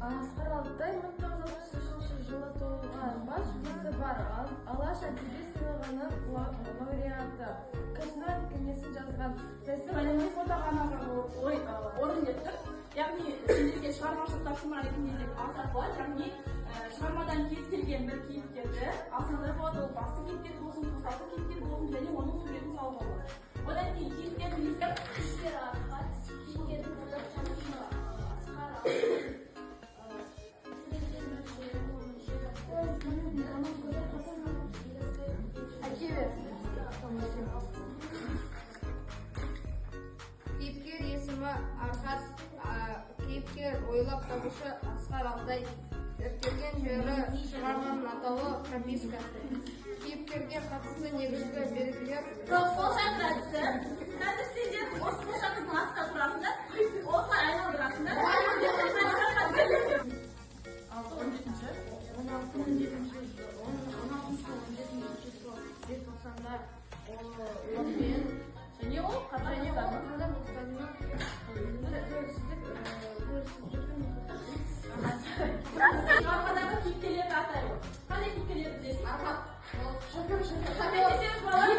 Асқар Алтай 1963 жылы туылған, бас жүлдесі бар, Алаш әдеби сыйлығының лауреаты. Кішінен кеңесін жазған. Орын еттім. Яғни, сендерге шығармашылық тапсырма ретінде алсақ болады. Яғни, шығармадан кез келген бір кейіпкерді алсаңдар болады, ол басты кейіпкер болсын, қосалқы кейіпкер болсын, және оның суретін салуға болады. Одан кейін кейіпкердің ескер Кейіпкер Архат, кейіпкердің продакшншы Асқар Алтай. Кейіпкер есімі Архат, кейіпкер ойлап табушы Асқар Алтай. Зерттелген жері шығарманың атауы прописка. Кейіпкерге қатысты негізгі белгілер. қосалқы әдісі. Қазір сендер осы қосалқының астында тұрасыңдар, осылай айналдырасыңдар. Ал 16-шы, 17-ші желтоқсанда Латвиян және ол Қазақстанның Шығармадағы кейіпкерлерді атайық. Қандай кейіпкерлерді білесіз? Архат. Қателесеңіз балалар,